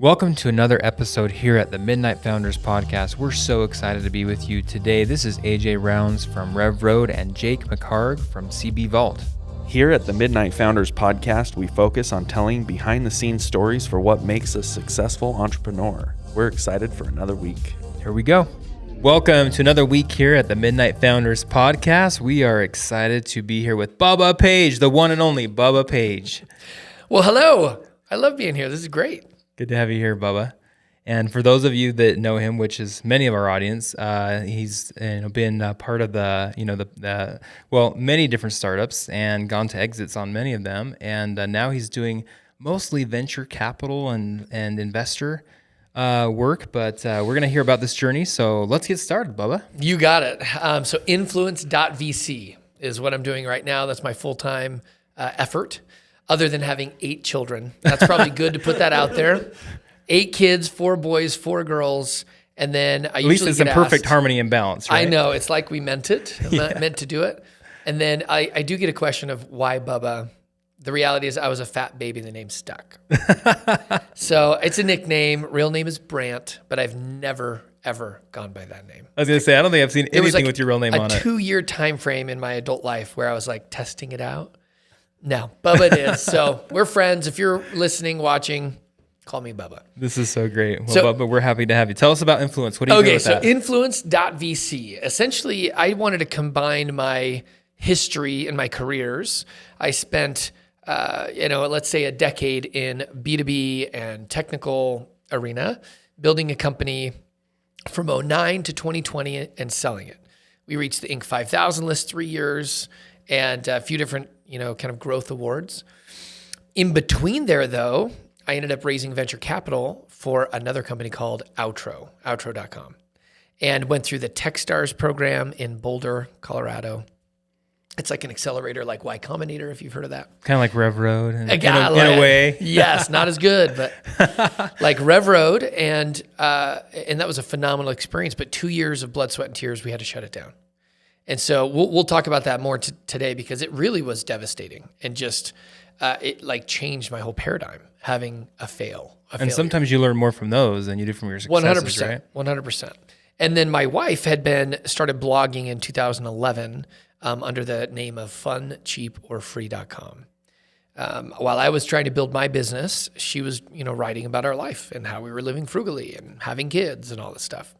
Welcome to another episode here at the Midnight Founders Podcast. We're so excited to be with you today. This is AJ Rounds from RevRoad and Jake McHarg from CB Vault. Here at the Midnight Founders Podcast, we focus on telling behind-the-scenes stories for what makes a successful entrepreneur. We're excited for another week. Here we go. Welcome to another week here at the Midnight Founders Podcast. We are excited to be here with Bubba Page, the one and only Bubba Page. Well, hello. I love being here. This is great. Good to have you here, Bubba. And for those of you that know him, which is many of our audience, he's been part of many different startups and gone to exits on many of them. And now he's doing mostly venture capital and investor work. But we're going to hear about this journey. So let's get started, Bubba. You got it. So Influence.VC is what I'm doing right now. That's my full-time effort. Other than having 8 children. That's probably good to put that out there. 8 kids, 4 boys, 4 girls. And then I usually At least it's in perfect harmony and balance, right? I know. It's like we meant it. Meant to do it. And then I do get a question of why Bubba. The reality is I was a fat baby and the name stuck. So it's a nickname. Real name is Brant, but I've never, ever gone by that name. I was going to say, I don't think I've seen anything with your real name on it. A 2-year time frame in my adult life where I was like testing it out. No, Bubba it is. So we're friends. If you're listening, watching, call me Bubba. This is so great. Well, Bubba, we're happy to have you. Tell us about Influence. What do you do with that? Okay, so Influence.VC. Essentially, I wanted to combine my history and my careers. I spent, let's say a decade in B2B and technical arena, building a company from 2009 to 2020 and selling it. We reached the Inc. 5000 list 3 years and a few different kind of growth awards. In between there, though, I ended up raising venture capital for another company called Outro.com, and went through the Techstars program in Boulder, Colorado. It's like an accelerator, like Y Combinator, if you've heard of that. Kind of like RevRoad in a way. Yes, not as good, but like RevRoad, and that was a phenomenal experience. But 2 years of blood, sweat, and tears, we had to shut it down. And so we'll talk about that more today because it really was devastating and just it like changed my whole paradigm having a failure. And sometimes you learn more from those than you do from your successes, 100%, right? 100%. And then my wife started blogging in 2011 under the name of funcheaporfree.com. While I was trying to build my business, she was writing about our life and how we were living frugally and having kids and all this stuff.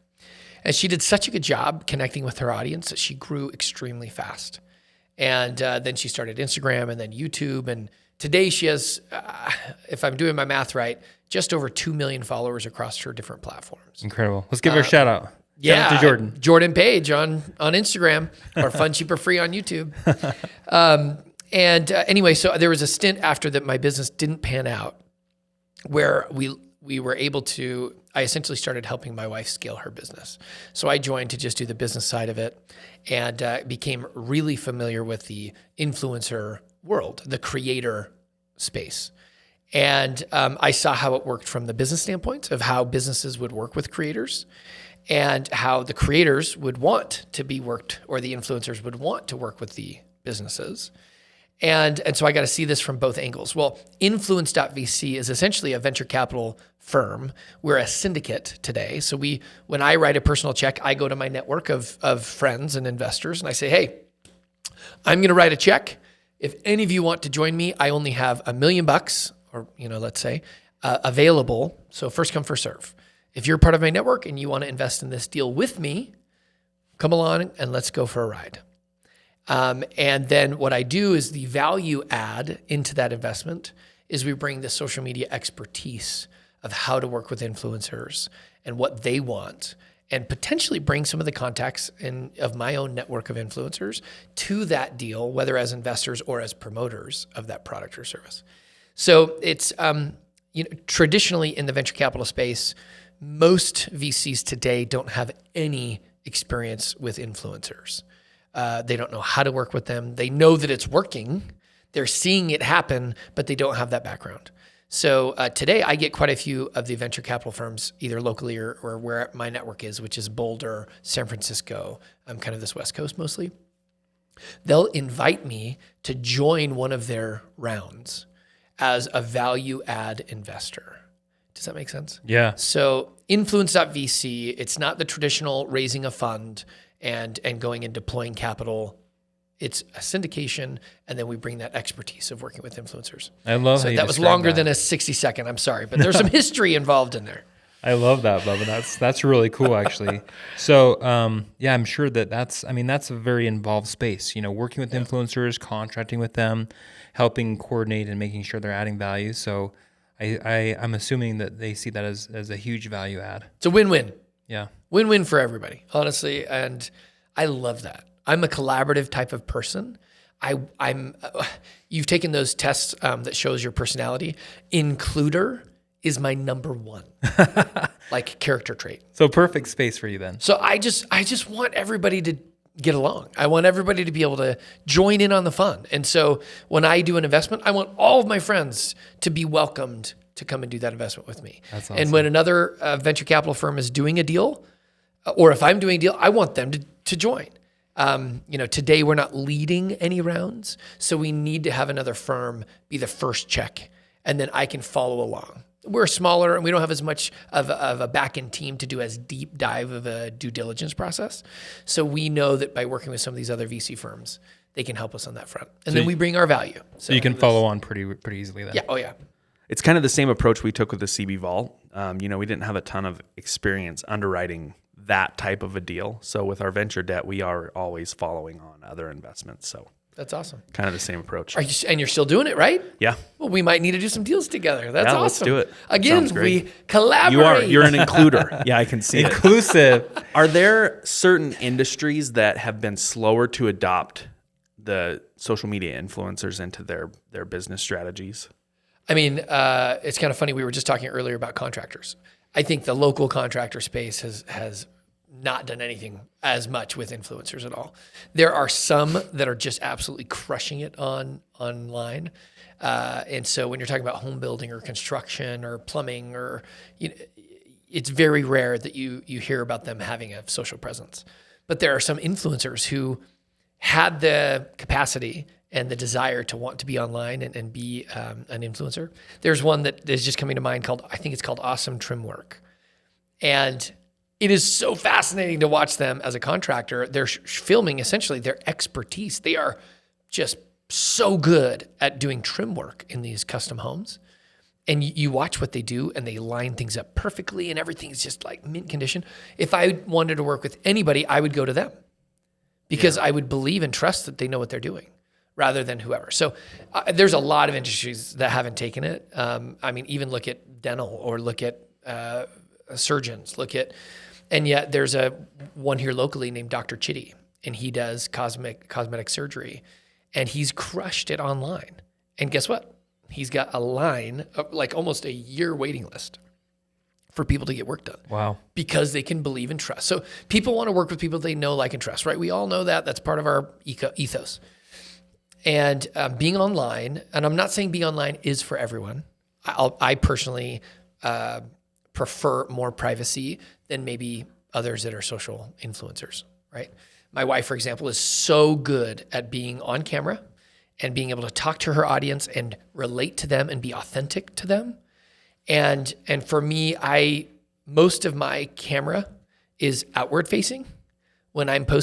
And she did such a good job connecting with her audience that she grew extremely fast. And then she started Instagram and then YouTube. And today she has, if I'm doing my math right, just over 2 million followers across her different platforms. Incredible. Let's give her a shout out. Yeah, shout out to Jordan. Jordan Page on Instagram or Fun Cheap or Free on YouTube. Anyway, so there was a stint after that my business didn't pan out where we were able to, I essentially started helping my wife scale her business. So I joined to just do the business side of it and became really familiar with the influencer world, the creator space. And I saw how it worked from the business standpoint of how businesses would work with creators and how the creators would want to be worked, or the influencers would want to work with the businesses. And so I got to see this from both angles. Well, Influence.VC is essentially a venture capital firm. We're a syndicate today. So when I write a personal check, I go to my network of friends and investors and I say, hey, I'm going to write a check. If any of you want to join me, I only have $1 million or, let's say, available. So first come, first serve. If you're part of my network and you want to invest in this deal with me, come along and let's go for a ride. And then what I do is the value add into that investment is we bring the social media expertise of how to work with influencers and what they want, and potentially bring some of the contacts of my own network of influencers to that deal, whether as investors or as promoters of that product or service. So it's traditionally in the venture capital space, most VCs today don't have any experience with influencers. They don't know how to work with them. They know that it's working. They're seeing it happen, but they don't have that background. So today I get quite a few of the venture capital firms, either locally or where my network is, which is Boulder, San Francisco, kind of this West Coast mostly. They'll invite me to join one of their rounds as a value add investor Does that make sense? Yeah. So Influence.VC, it's not the traditional raising a fund and going and deploying capital. It's a syndication, and then we bring that expertise of working with influencers. I love So how you that was describe longer that. than a 60-second. I'm sorry, but there's some history involved in there. I love that, Bubba. That's really cool, actually. So, yeah, I'm sure that's a very involved space. Working with influencers, contracting with them, helping coordinate, and making sure they're adding value. So, I'm assuming that they see that as a huge value add. It's a win-win. Yeah. Win-win for everybody, honestly, and I love that. I'm a collaborative type of person. You've taken those tests that shows your personality. Includer is my number one, like character trait. So perfect space for you then. So I just want everybody to get along. I want everybody to be able to join in on the fun. And so when I do an investment, I want all of my friends to be welcomed to come and do that investment with me. That's awesome. And when another venture capital firm is doing a deal, or if I'm doing a deal, I want them to join. Today we're not leading any rounds, so we need to have another firm be the first check, and then I can follow along. We're smaller and we don't have as much of a back-end team to do as deep dive of a due diligence process. So we know that by working with some of these other VC firms, they can help us on that front. And then we bring our value. So you can follow on pretty easily then. Yeah. Oh yeah. It's kind of the same approach we took with the CB Vault. We didn't have a ton of experience underwriting that type of a deal. So with our venture debt, we are always following on other investments. So that's awesome. kind of the same approach. And you're still doing it, right? Yeah. Well, we might need to do some deals together. That's awesome. Let's do it. Again, Sounds great. we collaborate. You're an includer. Yeah, I can see it. Inclusive. Are there certain industries that have been slower to adopt the social media influencers into their business strategies? I mean, it's kind of funny. We were just talking earlier about contractors. I think the local contractor space has not done anything as much with influencers at all. There are some that are just absolutely crushing it online. And so when you're talking about home building or construction or plumbing or, it's very rare that you hear about them having a social presence. But there are some influencers who had the capacity and the desire to want to be online and be an influencer. There's one that is just coming to mind I think it's called Awesome Trim Work. And it is so fascinating to watch them as a contractor. They're filming essentially their expertise. They are just so good at doing trim work in these custom homes. And you watch what they do and they line things up perfectly and everything's just like mint condition. If I wanted to work with anybody, I would go to them because I would believe and trust that they know what they're doing rather than whoever. So there's a lot of industries that haven't taken it. Even look at dental or look at surgeons, and yet there's one here locally named Dr. Chitty, and he does cosmetic surgery, and he's crushed it online. And guess what? He's got a line of like almost a year waiting list for people to get work done. Wow. Because they can believe and trust. So people want to work with people they know, like, and trust, right? We all know that. That's part of our ethos. And being online, and I'm not saying being online is for everyone. I personally prefer more privacy than maybe others that are social influencers, right? My wife, for example, is so good at being on camera and being able to talk to her audience and relate to them and be authentic to them. And for me, most of my camera is outward facing. When I'm posting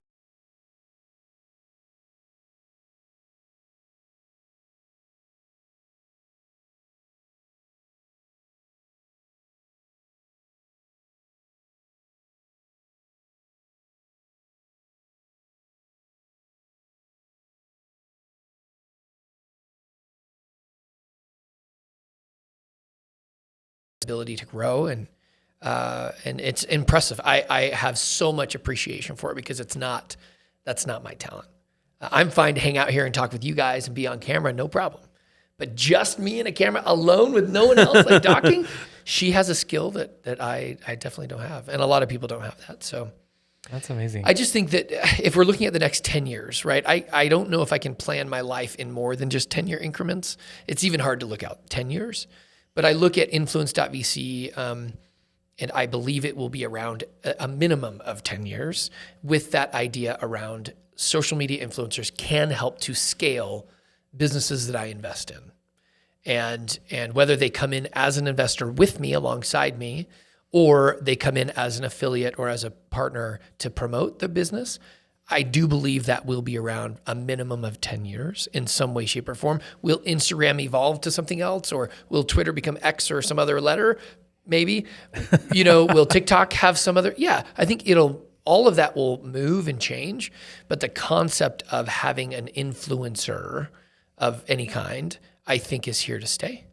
ability to grow and it's impressive. I have so much appreciation for it because that's not my talent. I'm fine to hang out here and talk with you guys and be on camera, no problem. But just me and a camera alone with no one else like talking, she has a skill that I definitely don't have. And a lot of people don't have that. So that's amazing. I just think that if we're looking at the next 10 years, right? I don't know if I can plan my life in more than just 10-year increments. It's even hard to look out 10 years. But I look at Influence.VC, and I believe it will be around a minimum of 10 years with that idea around social media influencers can help to scale businesses that I invest in. And whether they come in as an investor with me, alongside me, or they come in as an affiliate or as a partner to promote the business, I do believe that will be around a minimum of 10 years in some way, shape, or form. Will Instagram evolve to something else, or will Twitter become X or some other letter? Maybe. Will TikTok have some other? Yeah, I think all of that will move and change. But the concept of having an influencer of any kind, I think, is here to stay.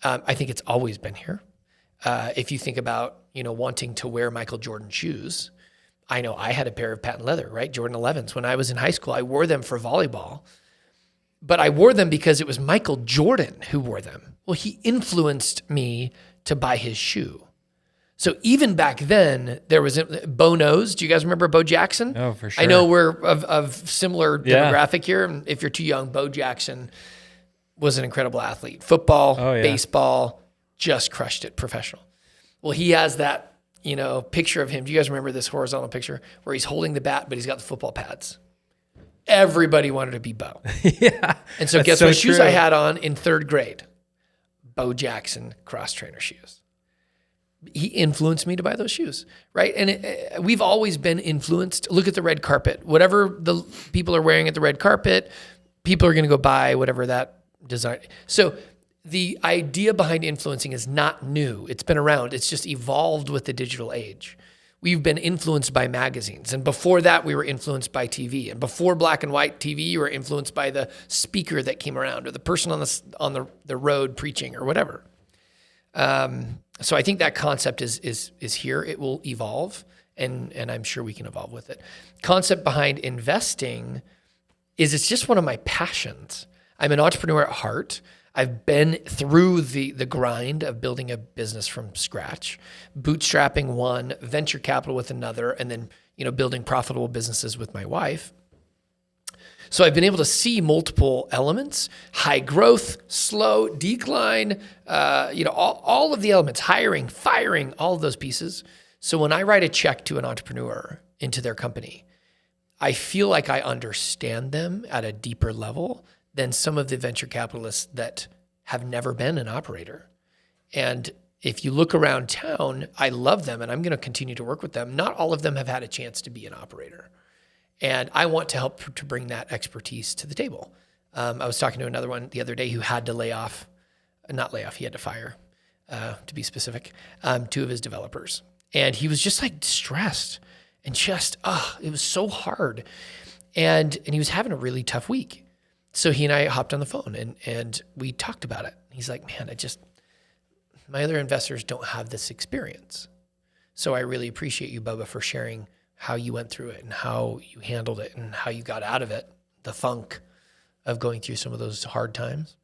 I think it's always been here. If you think about, wanting to wear Michael Jordan shoes, I know I had a pair of patent leather, right? Jordan 11s. When I was in high school, I wore them for volleyball, but I wore them because it was Michael Jordan who wore them. Well, he influenced me to buy his shoe. So even back then, there was Bo Knows. Do you guys remember Bo Jackson? Oh, for sure. I know we're of similar demographic here. And if you're too young, Bo Jackson was an incredible athlete. Football, baseball, just crushed it, professional. Well, he has that, picture of him. Do you guys remember this horizontal picture where he's holding the bat, but he's got the football pads? Everybody wanted to be Bo. Yeah. And so guess what shoes I had on in third grade? Bo Jackson cross trainer shoes. He influenced me to buy those shoes, right? And we've always been influenced. Look at the red carpet. Whatever the people are wearing at the red carpet, people are going to go buy whatever that design. So the idea behind influencing is not new. It's been around. It's just evolved with the digital age. We've been influenced by magazines. And before that, we were influenced by TV. And before black and white TV, you were influenced by the speaker that came around or the person on the road preaching or whatever. So I think that concept is here. It will evolve, and I'm sure we can evolve with it. Concept behind investing is it's just one of my passions. I'm an entrepreneur at heart. I've been through the grind of building a business from scratch, bootstrapping one, venture capital with another, and then building profitable businesses with my wife. So I've been able to see multiple elements: high growth, slow decline, all of the elements, hiring, firing, all of those pieces. So when I write a check to an entrepreneur into their company, I feel like I understand them at a deeper level than some of the venture capitalists that have never been an operator. And if you look around town, I love them and I'm going to continue to work with them. Not all of them have had a chance to be an operator. And I want to help to bring that expertise to the table. I was talking to another one the other day who had to he had to fire, to be specific, 2 of his developers. And he was just like stressed and it was so hard. And he was having a really tough week. So he and I hopped on the phone and we talked about it. He's like, man, my other investors don't have this experience. So I really appreciate you, Bubba, for sharing how you went through it and how you handled it and how you got out of it, the funk of going through some of those hard times.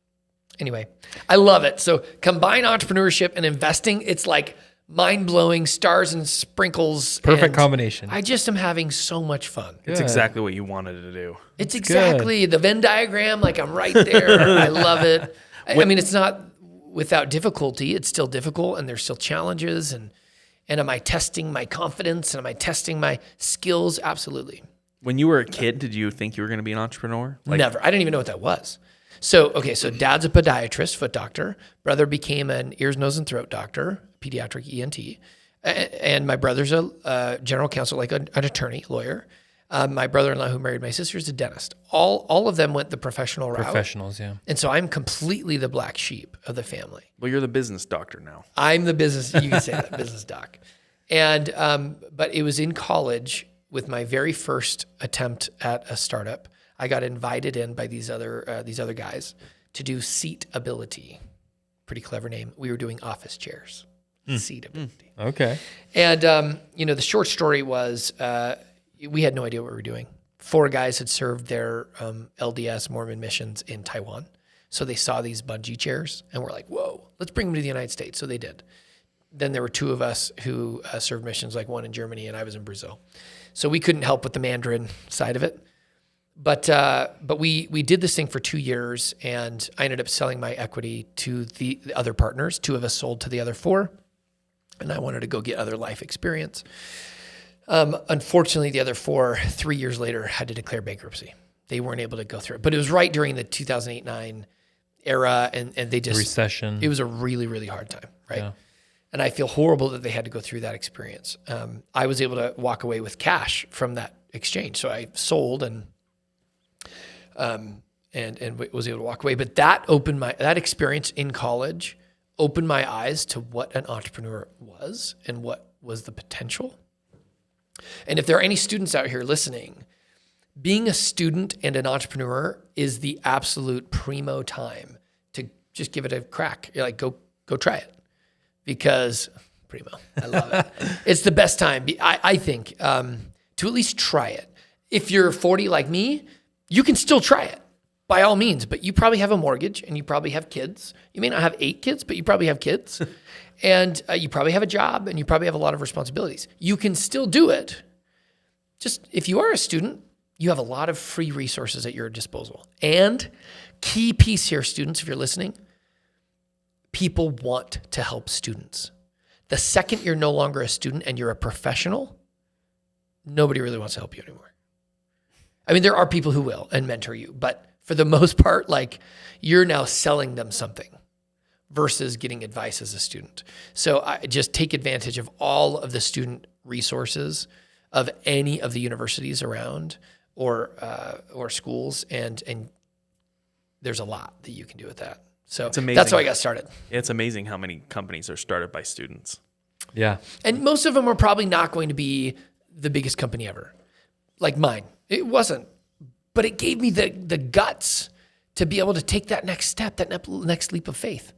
Anyway, I love it. So combine entrepreneurship and investing. It's like mind-blowing, stars and sprinkles. Perfect combination. I just am having so much fun. It's exactly what you wanted to do. It's exactly the Venn diagram. Like I'm right there. I love it. I mean, it's not without difficulty. It's still difficult and there's still challenges. And am I testing my confidence and am I testing my skills? Absolutely. When you were a kid, did you think you were going to be an entrepreneur? Never. I didn't even know what that was. So dad's a podiatrist, foot doctor. Brother became an ears, nose, and throat doctor, pediatric ENT. And my brother's a general counsel, like an attorney, lawyer. My brother-in-law who married my sister is a dentist. All of them went the professional route. Professionals, yeah. And so I'm completely the black sheep of the family. Well, you're the business doctor now. I'm the business, you can say that, business doc. And, but it was in college with my very first attempt at a startup. I got invited in by these other guys to do Seat Ability. Pretty clever name. We were doing office chairs. Seat Ability. Okay. And, the short story was we had no idea what we were doing. 4 guys had served their LDS Mormon missions in Taiwan. So they saw these bungee chairs and were like, whoa, let's bring them to the United States. So they did. Then there were 2 of us who served missions, like one in Germany and I was in Brazil. So we couldn't help with the Mandarin side of it. But we did this thing for 2 years and I ended up selling my equity to the other partners. 2 of us sold to the other 4. And I wanted to go get other life experience. Unfortunately, the other 4, 3 years later, had to declare bankruptcy. They weren't able to go through it. But it was right during the 2008-9 era, and they just recession. It was a really, really hard time, right? Yeah. And I feel horrible that they had to go through that experience. I was able to walk away with cash from that exchange, so I sold and was able to walk away. But that experience in college opened my eyes to what an entrepreneur was and what was the potential. And if there are any students out here listening, being a student and an entrepreneur is the absolute primo time to just give it a crack. You're like, go try it, because primo, I love it. It's the best time, I think, to at least try it. If you're 40 like me, you can still try it by all means, but you probably have a mortgage and you probably have kids. You may not have 8 kids, but you probably have kids. And you probably have a job and you probably have a lot of responsibilities. You can still do it. Just if you are a student, you have a lot of free resources at your disposal. And key piece here, students, if you're listening, people want to help students. The second you're no longer a student and you're a professional, nobody really wants to help you anymore. I mean, there are people who will and mentor you, but for the most part, like, you're now selling them something versus getting advice as a student. So I just take advantage of all of the student resources of any of the universities around or schools, and there's a lot that you can do with that. So It's amazing. that's how I got started. It's amazing how many companies are started by students. Yeah. And most of them are probably not going to be the biggest company ever, like mine. It wasn't, but it gave me the guts to be able to take that next step, that next leap of faith.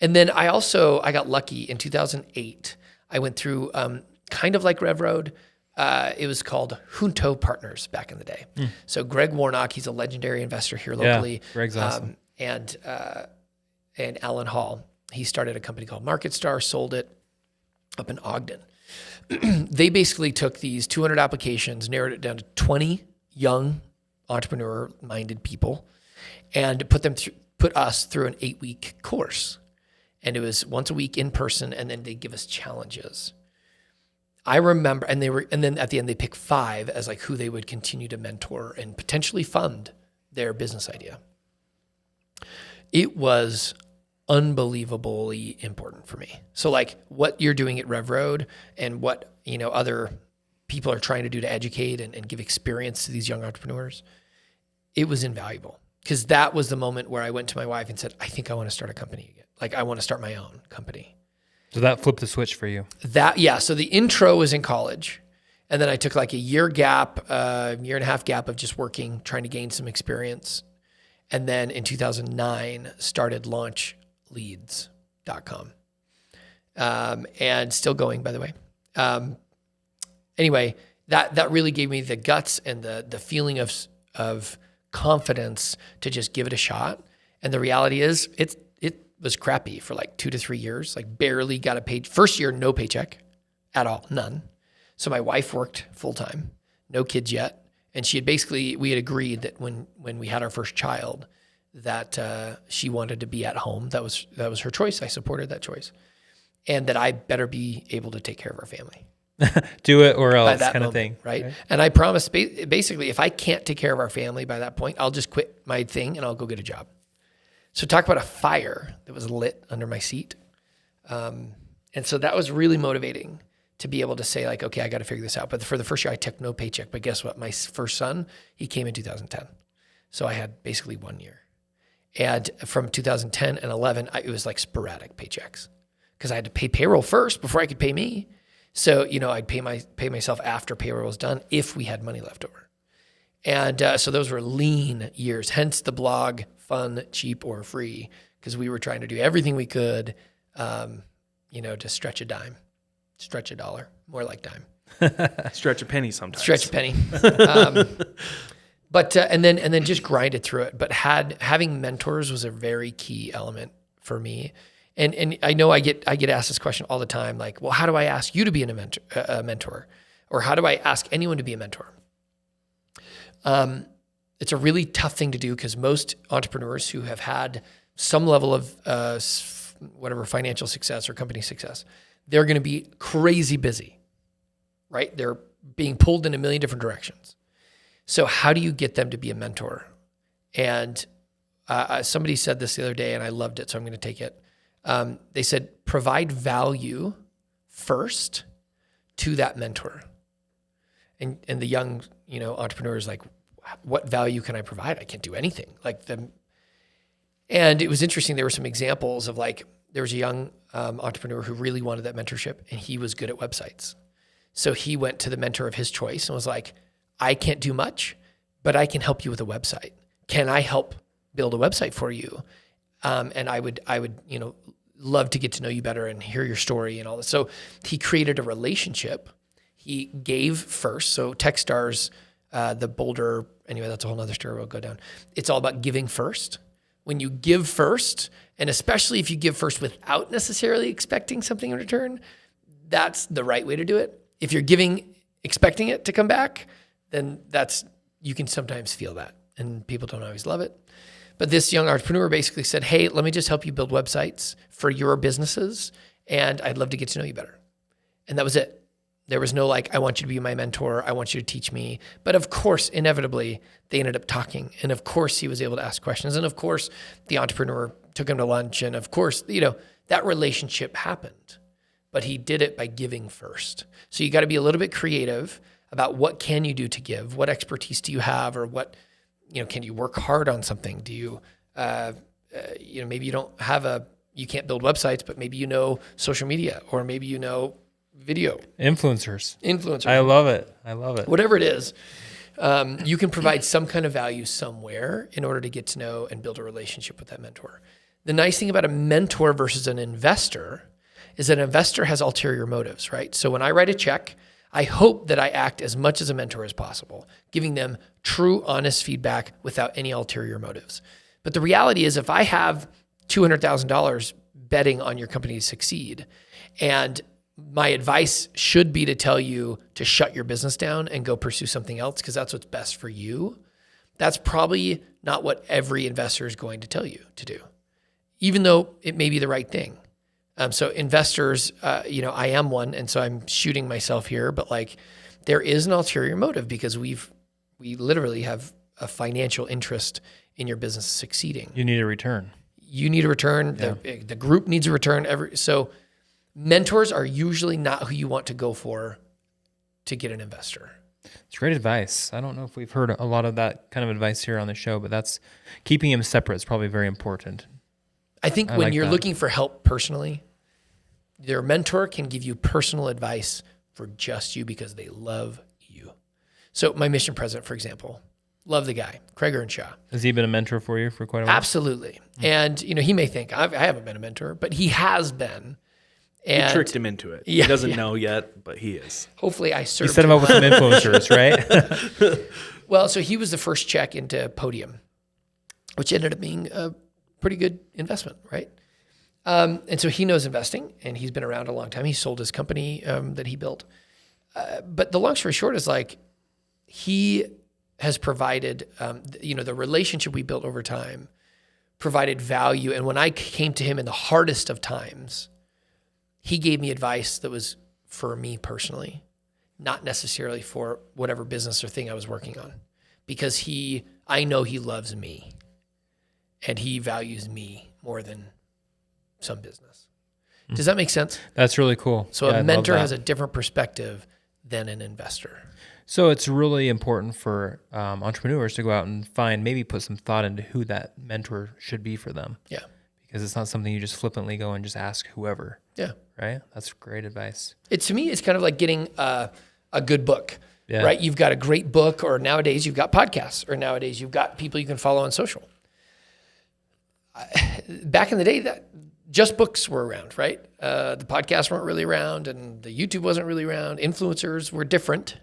And then I got lucky in 2008. I went through kind of like RevRoad. It was called Junto Partners back in the day. So Greg Warnock, he's a legendary investor here locally. Yeah, Greg's awesome. And Alan Hall, he started a company called MarketStar, sold it up in Ogden. They basically took these 200 applications, narrowed it down to 20 young entrepreneur-minded people, and put us through an 8-week course. And it was once a week in person, and then they give us challenges. I remember, and then at the end they pick 5 as like who they would continue to mentor and potentially fund their business idea. It was unbelievably important for me. So like what you're doing at RevRoad and what, other people are trying to do to educate and give experience to these young entrepreneurs, it was invaluable, because that was the moment where I went to my wife and said, I think I want to start a company again. Like, I want to start my own company. So that flipped the switch for you. So the intro was in college, and then I took like a year and a half gap of just working, trying to gain some experience. And then in 2009, started launchleads.com. And still going, by the way. Anyway, that really gave me the guts and the feeling of confidence to just give it a shot. And the reality is it was crappy for like 2 to 3 years, like barely got a pay. First year, no paycheck at all, none. So my wife worked full time, no kids yet. And we had agreed that when we had our first child, that she wanted to be at home. That was her choice. I supported that choice. And that I better be able to take care of our family. Do it or else kind of thing. Right? And I promised, basically, if I can't take care of our family by that point, I'll just quit my thing and I'll go get a job. So talk about a fire that was lit under my seat. And so that was really motivating to be able to say like, okay, I got to figure this out. But for the first year, I took no paycheck. But guess what? My first son, he came in 2010. So I had basically 1 year. And from 2010 and 11, it was like sporadic paychecks, because I had to pay payroll first before I could pay me. So, I'd pay myself after payroll was done if we had money left over. And so those were lean years, hence the blog, fun, cheap, or free, because we were trying to do everything we could, to stretch a dime, stretch a dollar, more like dime. Stretch a penny sometimes. Stretch a penny. But and then just grinded through it. But having mentors was a very key element for me. And I know I get asked this question all the time, like, well, how do I ask you to be a mentor? Or how do I ask anyone to be a mentor? It's a really tough thing to do, because most entrepreneurs who have had some level of financial success or company success, they're going to be crazy busy, right? They're being pulled in a million different directions. So how do you get them to be a mentor? And somebody said this the other day and I loved it, so I'm going to take it. They said, provide value first to that mentor. And the young, entrepreneur is like, what value can I provide? I can't do anything. And it was interesting. There were some examples of there was a young entrepreneur who really wanted that mentorship, and he was good at websites. So he went to the mentor of his choice and was like, I can't do much, but I can help you with a website. Can I help build a website for you? And I would, love to get to know you better and hear your story and all this. So he created a relationship. He gave first. So Techstars, the Boulder, anyway, that's a whole nother story we'll go down. It's all about giving first. When you give first, and especially if you give first without necessarily expecting something in return, that's the right way to do it. If you're giving, expecting it to come back, then you can sometimes feel that, and people don't always love it. But this young entrepreneur basically said, hey, let me just help you build websites for your businesses, and I'd love to get to know you better. And that was it. There was no I want you to be my mentor. I want you to teach me. But of course, inevitably, they ended up talking. And of course, he was able to ask questions. And of course, the entrepreneur took him to lunch. And of course, that relationship happened. But he did it by giving first. So you got to be a little bit creative about what can you do to give? What expertise do you have? Or what, can you work hard on something? Do you, maybe you don't have you can't build websites, but maybe social media, or maybe video. Influencers. I love it. Whatever it is, you can provide some kind of value somewhere in order to get to know and build a relationship with that mentor. The nice thing about a mentor versus an investor is that an investor has ulterior motives, right? So when I write a check, I hope that I act as much as a mentor as possible, giving them true, honest feedback without any ulterior motives. But the reality is, if I have $200,000 betting on your company to succeed, and my advice should be to tell you to shut your business down and go pursue something else because that's what's best for you, that's probably not what every investor is going to tell you to do, even though it may be the right thing. So investors, I am one, and so I'm shooting myself here, but there is an ulterior motive because we literally have a financial interest in your business succeeding. You need a return. You need a return. Yeah. The group needs a return. So mentors are usually not who you want to go for to get an investor. It's great advice. I don't know if we've heard a lot of that kind of advice here on the show, but that's keeping them separate is probably very important. I think when you're looking for help personally, your mentor can give you personal advice for just you because they love you. So my mission president, for example, love the guy, Craig Earnshaw. Has he been a mentor for you for quite a while? Absolutely. And, he may think, I haven't been a mentor, but he has been. And you tricked him into it. Yeah, he doesn't know yet, but he is. Hopefully I served You set him up with some influencers, right? Well, so he was the first check into Podium, which ended up being a pretty good investment, right? And so he knows investing, and he's been around a long time. He sold his company that he built. But the long story short is he has provided, the relationship we built over time provided value. And when I came to him in the hardest of times, he gave me advice that was for me personally, not necessarily for whatever business or thing I was working on, because I know he loves me and he values me more than some business. Does that make sense? That's really cool. So a mentor has a different perspective than an investor. So it's really important for entrepreneurs to go out and maybe put some thought into who that mentor should be for them. Yeah. Because it's not something you just flippantly go and just ask whoever. Yeah. Right? That's great advice. To me, it's kind of like getting a good book, Yeah. right? You've got a great book, or nowadays you've got podcasts, or nowadays you've got people you can follow on social. Back in the day, just books were around, right? The podcasts weren't really around, and the YouTube wasn't really around. Influencers were different.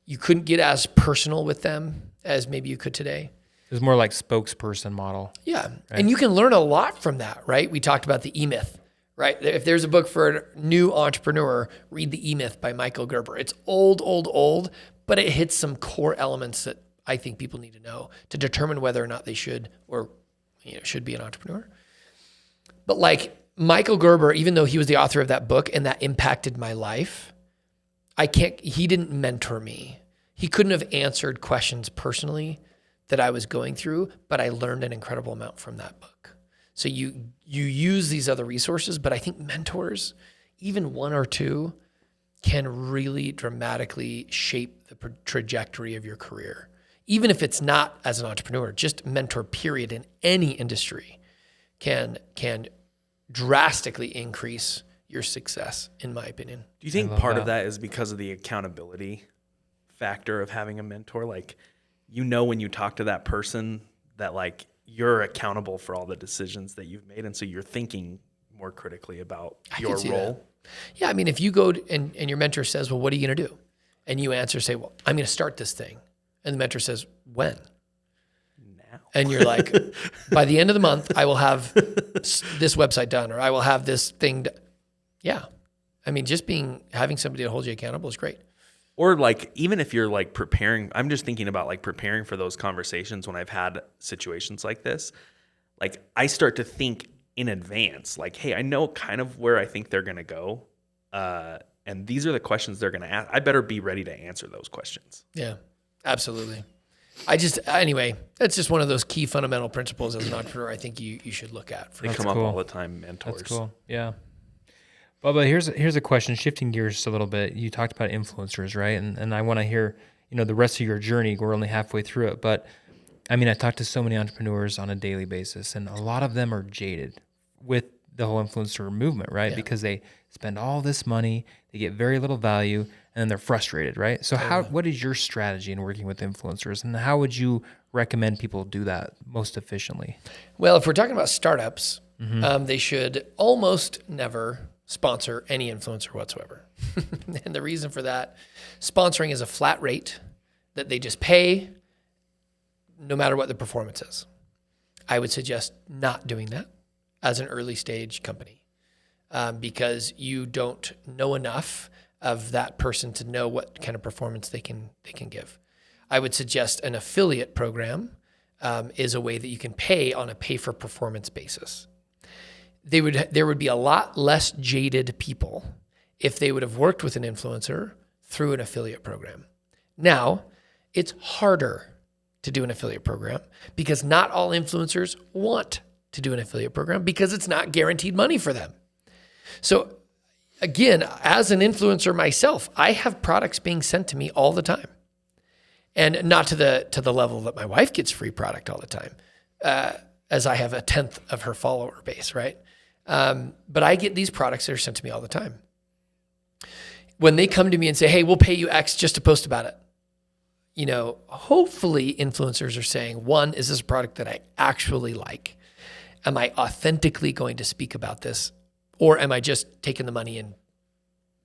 You couldn't get as personal with them as maybe you could today. It was more like spokesperson model. Yeah. Right. And you can learn a lot from that, right? We talked about the E-Myth, right? If there's a book for a new entrepreneur, read the E-Myth by Michael Gerber. It's old, but it hits some core elements that I think people need to know to determine whether or not they should be an entrepreneur. But Michael Gerber, even though he was the author of that book and that impacted my life, he didn't mentor me. He couldn't have answered questions personally that I was going through, but I learned an incredible amount from that book. So you use these other resources, but I think mentors, even one or two, can really dramatically shape the trajectory of your career. Even if it's not as an entrepreneur, just mentor period in any industry can drastically increase your success, in my opinion. Do you think part of that is because of the accountability factor of having a mentor? Like, when you talk to that person that like you're accountable for all the decisions that you've made. And so you're thinking more critically about your role. That. Yeah. I mean, if you go and your mentor says, well, what are you going to do? And you answer, say, well, I'm going to start this thing. And the mentor says, when? Now. And you're like, by the end of the month, I will have this website done, or I will have this thing done. Yeah. I mean, just having somebody to hold you accountable is great. Or like, even if you're like preparing, I'm just thinking about like preparing for those conversations when I've had situations like this. Like, I start to think in advance, like, hey, I know kind of where I think they're going to go. And these are the questions they're going to ask. I better be ready to answer those questions. Yeah, absolutely. Anyway, that's just one of those key fundamental principles as an entrepreneur I think you should look at. They come up all the time, mentors. That's cool. Yeah. Bubba, here's a question, shifting gears just a little bit. You talked about influencers, right? And I want to hear, the rest of your journey. We're only halfway through it. But, I mean, I talk to so many entrepreneurs on a daily basis, and a lot of them are jaded with the whole influencer movement, right? Yeah. Because they spend all this money, they get very little value, and then they're frustrated, right? So what is your strategy in working with influencers, and how would you recommend people do that most efficiently? Well, if we're talking about startups, they should almost never sponsor any influencer whatsoever. And the reason for that, sponsoring is a flat rate that they just pay no matter what the performance is. I would suggest not doing that as an early stage company because you don't know enough of that person to know what kind of performance they can give. I would suggest an affiliate program is a way that you can pay on a pay for performance basis. There would be a lot less jaded people if they would have worked with an influencer through an affiliate program. Now, it's harder to do an affiliate program because not all influencers want to do an affiliate program because it's not guaranteed money for them. So again, as an influencer myself, I have products being sent to me all the time. And not to the level that my wife gets free product all the time, as I have 1/10 of her follower base, right? But I get these products that are sent to me all the time. When they come to me and say, hey, we'll pay you X just to post about it, hopefully influencers are saying, one, is this a product that I actually like? Am I authentically going to speak about this? Or am I just taking the money and,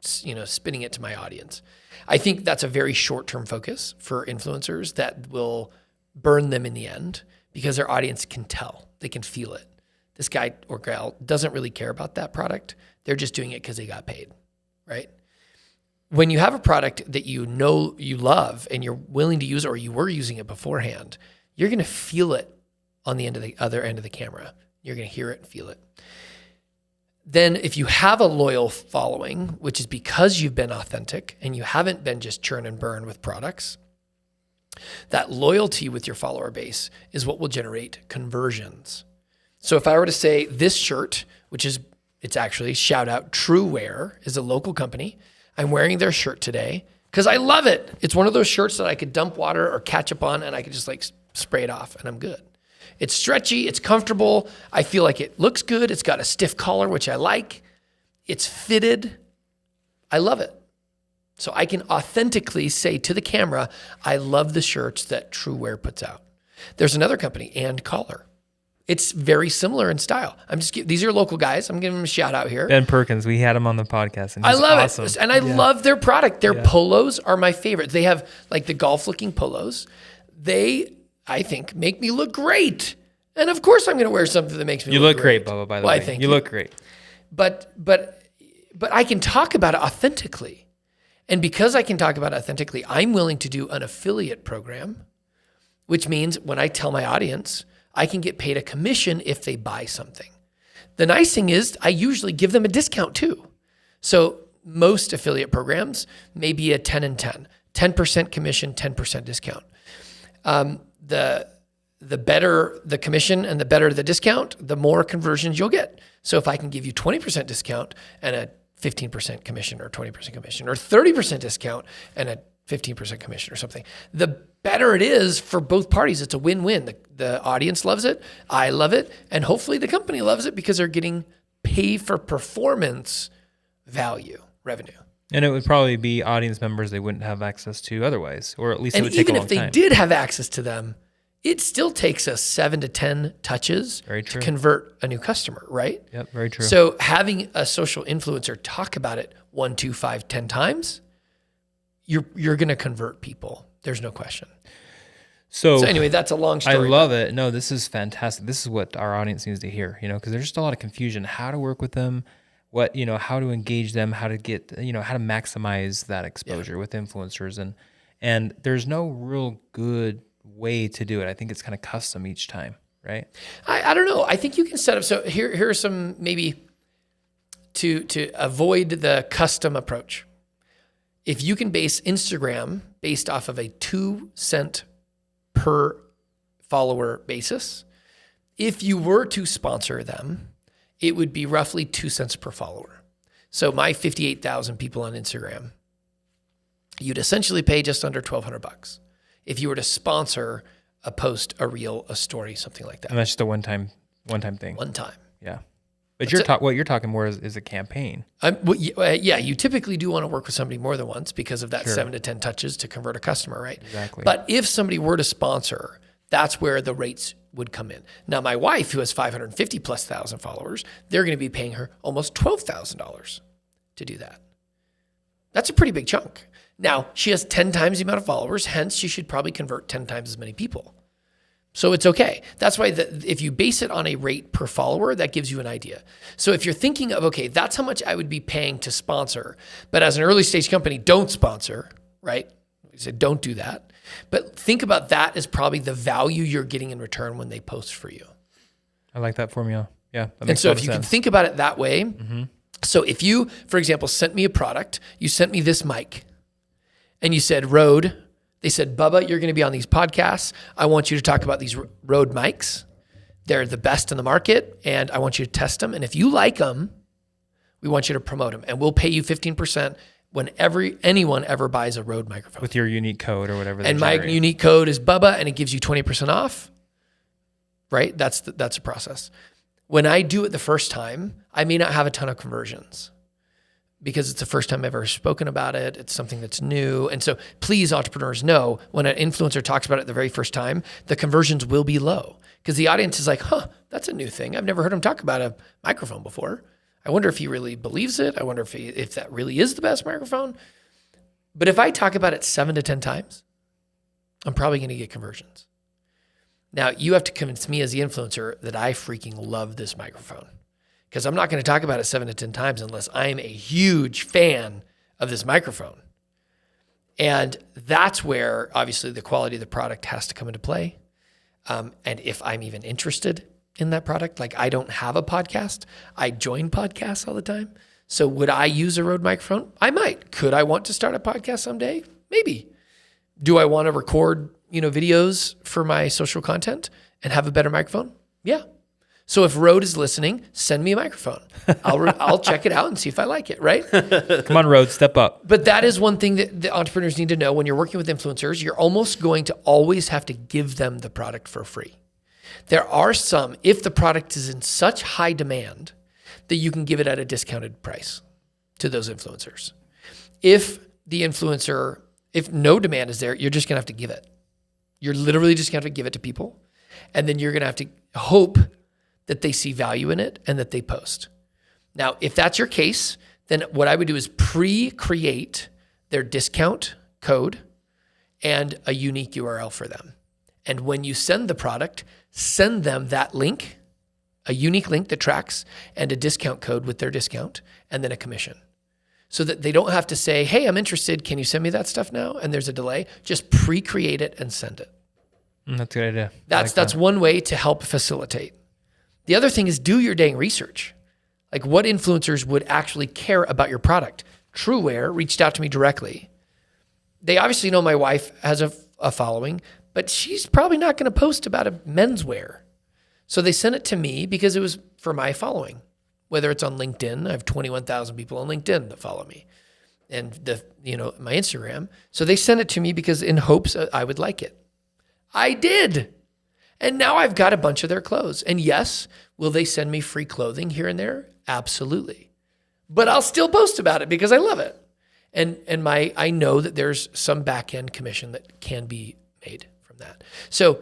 spinning it to my audience? I think that's a very short-term focus for influencers that will burn them in the end because their audience can tell, they can feel it. This guy or gal doesn't really care about that product. They're just doing it because they got paid, right? When you have a product that you know you love and you're willing to use, or you were using it beforehand, you're going to feel it on the other end of the camera. You're going to hear it and feel it. Then if you have a loyal following, which is because you've been authentic and you haven't been just churn and burn with products, that loyalty with your follower base is what will generate conversions. So if I were to say this shirt, it's actually shout out True Wear is a local company. I'm wearing their shirt today because I love it. It's one of those shirts that I could dump water or ketchup on and I could just spray it off and I'm good. It's stretchy, it's comfortable. I feel like it looks good. It's got a stiff collar, which I like. It's fitted. I love it. So I can authentically say to the camera, I love the shirts that True Wear puts out. There's another company, And Collar. It's very similar in style. These are local guys. I'm giving them a shout out here. Ben Perkins, we had him on the podcast. And I love awesome. it. And I love their product. Their polos are my favorite. They have like the golf looking polos. They, I think, make me look great. And of course I'm going to wear something that makes me look great. You look great, Bubba, by the way. Thank you look great. But I can talk about it authentically. And because I can talk about it authentically, I'm willing to do an affiliate program, which means when I tell my audience, I can get paid a commission if they buy something. The nice thing is I usually give them a discount too. So most affiliate programs may be a 10 and 10, 10% commission, 10% discount. the better the commission and the better the discount, the more conversions you'll get. So if I can give you 20% discount and a 15% commission or 20% commission or 30% discount and a 15% commission or something, the better it is for both parties. It's a win-win. The audience loves it, I love it, and hopefully the company loves it because they're getting pay for performance value, revenue. And it would probably be audience members they wouldn't have access to otherwise, or at least it would take a long time. And even if they did have access to them, it still takes us 7 to 10 touches to convert a new customer, right? Yep, very true. So having a social influencer talk about it 1, 2, 5, 10 times, you're going to convert people. There's no question. So anyway, that's a long story. I love it. No, this is fantastic. This is what our audience needs to hear, because there's just a lot of confusion, how to work with them, how to engage them, how to get, how to maximize that exposure with influencers. And there's no real good way to do it. I think it's kind of custom each time, right? I don't know. I think you can set up. So here are some maybe to avoid the custom approach. If you can base Instagram based off of a 2 cent per follower basis, if you were to sponsor them, it would be roughly 2 cents per follower. So my 58,000 people on Instagram, you'd essentially pay just under $1,200 if you were to sponsor a post, a reel, a story, something like that. And that's just a one-time thing. One time. Yeah. But what you're talking more is a campaign. Yeah, you typically do want to work with somebody more than once because of that 7 to 10 touches to convert a customer, right? Exactly. But if somebody were to sponsor, that's where the rates would come in. Now, my wife, who has 550 plus thousand followers, they're going to be paying her almost $12,000 to do that. That's a pretty big chunk. Now, she has 10 times the amount of followers, hence she should probably convert 10 times as many people. So it's okay. That's why if you base it on a rate per follower, that gives you an idea. So if you're thinking of, okay, that's how much I would be paying to sponsor, but as an early stage company, don't sponsor, right? We said don't do that. But think about that as probably the value you're getting in return when they post for you. I like that formula. Yeah. That makes and so if you sense. can think about it that way, so if you, for example, sent me a product, you sent me this mic, and you said, Rode, they said, Bubba, you're going to be on these podcasts. I want you to talk about these Rode mics. They're the best in the market, and I want you to test them. And if you like them, we want you to promote them. And we'll pay you 15% when anyone ever buys a Rode microphone. With your unique code or whatever. And my unique code is Bubba, and it gives you 20% off, right? That's a process. When I do it the first time, I may not have a ton of conversions, because it's the first time I've ever spoken about it. It's something that's new. And so please, entrepreneurs, know when an influencer talks about it the very first time, the conversions will be low because the audience is like, that's a new thing. I've never heard him talk about a microphone before. I wonder if he really believes it. I wonder if that really is the best microphone. But if I talk about it 7 to 10 times, I'm probably going to get conversions. Now, you have to convince me as the influencer that I freaking love this microphone. Because I'm not going to talk about it 7 to 10 times unless I'm a huge fan of this microphone. And that's where, obviously, the quality of the product has to come into play. And if I'm even interested in that product, like I don't have a podcast, I join podcasts all the time. So would I use a Rode microphone? I might. Could I want to start a podcast someday? Maybe. Do I want to record, videos for my social content and have a better microphone? Yeah. So if Rode is listening, send me a microphone. I'll check it out and see if I like it, right? Come on, Rode, step up. But that is one thing that the entrepreneurs need to know. When you're working with influencers, you're almost going to always have to give them the product for free. There are some, if the product is in such high demand, that you can give it at a discounted price to those influencers. If no demand is there, you're just going to have to give it. You're literally just going to have to give it to people. And then you're going to have to hope that they see value in it and that they post. Now, if that's your case, then what I would do is pre-create their discount code and a unique URL for them. And when you send the product, send them that link, a unique link that tracks, and a discount code with their discount, and then a commission. So that they don't have to say, hey, I'm interested. Can you send me that stuff now? And there's a delay. Just pre-create it and send it. That's a good idea. That's one way to help facilitate. The other thing is do your dang research. Like what influencers would actually care about your product? TrueWear reached out to me directly. They obviously know my wife has a following, but she's probably not going to post about a menswear. So they sent it to me because it was for my following. Whether it's on LinkedIn, I have 21,000 people on LinkedIn that follow me, and my Instagram. So they sent it to me because in hopes I would like it. I did. And now I've got a bunch of their clothes. And yes, will they send me free clothing here and there? Absolutely. But I'll still post about it because I love it. And I know that there's some back-end commission that can be made from that. So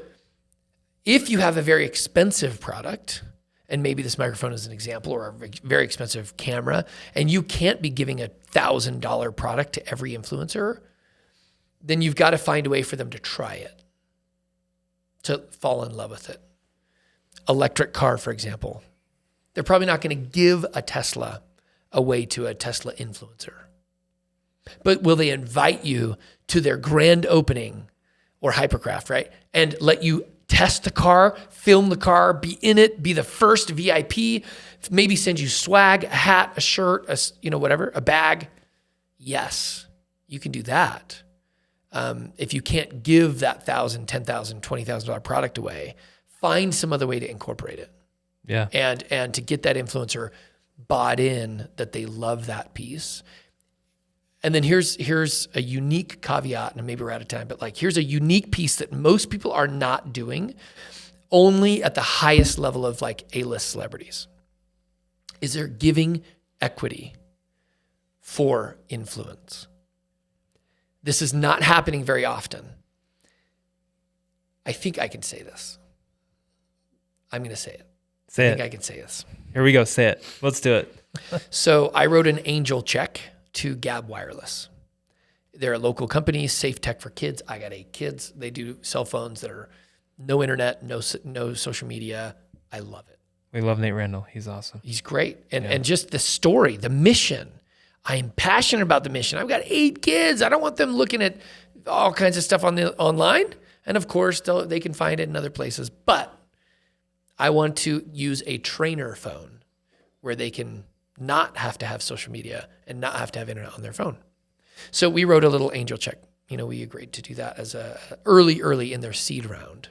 if you have a very expensive product, and maybe this microphone is an example, or a very expensive camera, and you can't be giving a $1,000 product to every influencer, then you've got to find a way for them to try it, to fall in love with it. Electric car, for example. They're probably not going to give a Tesla away to a Tesla influencer. But will they invite you to their grand opening or hypercraft, right? And let you test the car, film the car, be in it, be the first VIP, maybe send you swag, a hat, a shirt, whatever, a bag. Yes, you can do that. If you can't give that $1,000, $10,000, $20,000 product away, find some other way to incorporate it. Yeah. And to get that influencer bought in that they love that piece. And then here's a unique caveat, and maybe we're out of time, but here's a unique piece that most people are not doing, only at the highest level of A-list celebrities, is they're giving equity for influence. This is not happening very often. I think I can say this. I'm going to say it. Say I it. think I can say this. Here we go. Say it. Let's do it. So I wrote an angel check to Gab Wireless. They're a local company, safe tech for kids. I got 8 kids. They do cell phones that are no internet, no social media. I love it. We love Nate Randall. He's awesome. He's great. And just the story, the mission. I am passionate about the mission. I've got 8 kids. I don't want them looking at all kinds of stuff online. And of course, they can find it in other places. But I want to use a trainer phone where they can not have to have social media and not have to have internet on their phone. So we wrote a little angel check. We agreed to do that as a early in their seed round.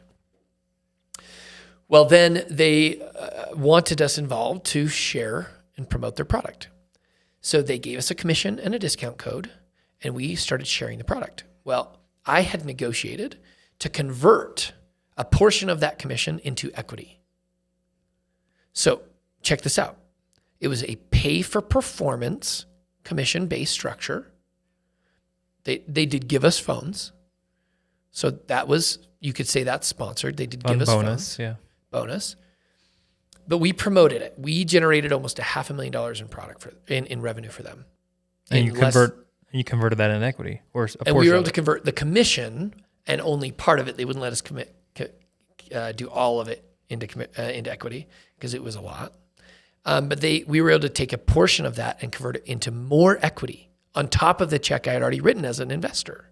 Well, then they wanted us involved to share and promote their product. So they gave us a commission and a discount code, and we started sharing the product. Well, I had negotiated to convert a portion of that commission into equity. So check this out. It was a pay-for-performance commission-based structure. They did give us phones. So that was, you could say that's sponsored. They did give us bonus, phones. yeah. Bonus. But we promoted it. We generated almost $500,000 in product in revenue for them. And you converted that in equity, or a portion. And we were able to convert the commission, and only part of it. They wouldn't let us do all of it into equity because it was a lot. But we were able to take a portion of that and convert it into more equity on top of the check I had already written as an investor.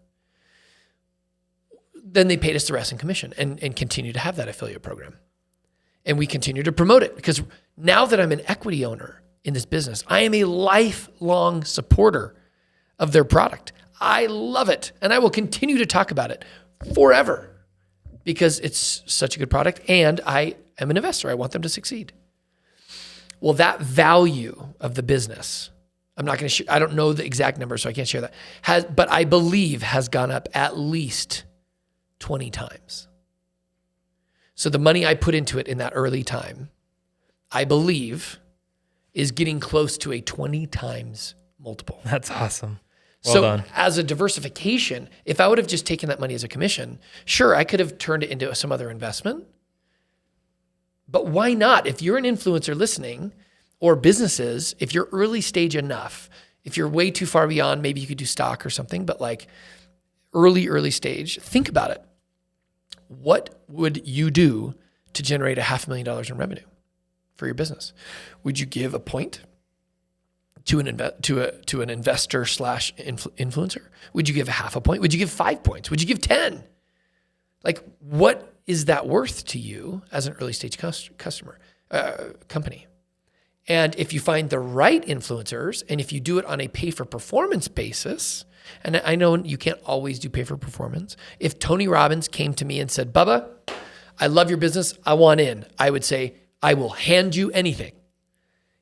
Then they paid us the rest in commission and continue to have that affiliate program. And we continue to promote it because now that I'm an equity owner in this business, I am a lifelong supporter of their product. I love it. And I will continue to talk about it forever because it's such a good product. And I am an investor. I want them to succeed. Well, that value of the business, I'm not going to I don't know the exact number, so I can't share that, but I believe has gone up at least 20 times. So the money I put into it in that early time, I believe, is getting close to a 20 times multiple. That's awesome. Well done. As a diversification, if I would have just taken that money as a commission, sure, I could have turned it into some other investment. But why not? If you're an influencer listening, or businesses, if you're early stage enough, if you're way too far beyond, maybe you could do stock or something, but early stage, think about it. What would you do to generate $500,000 in revenue for your business? Would you give a point to an investor / influencer? Would you give a half a point? Would you give 5 points? Would you give 10? What is that worth to you as an early stage company? And if you find the right influencers, and if you do it on a pay for performance basis, and I know you can't always do pay for performance. If Tony Robbins came to me and said, Bubba, I love your business, I want in, I would say, I will hand you anything.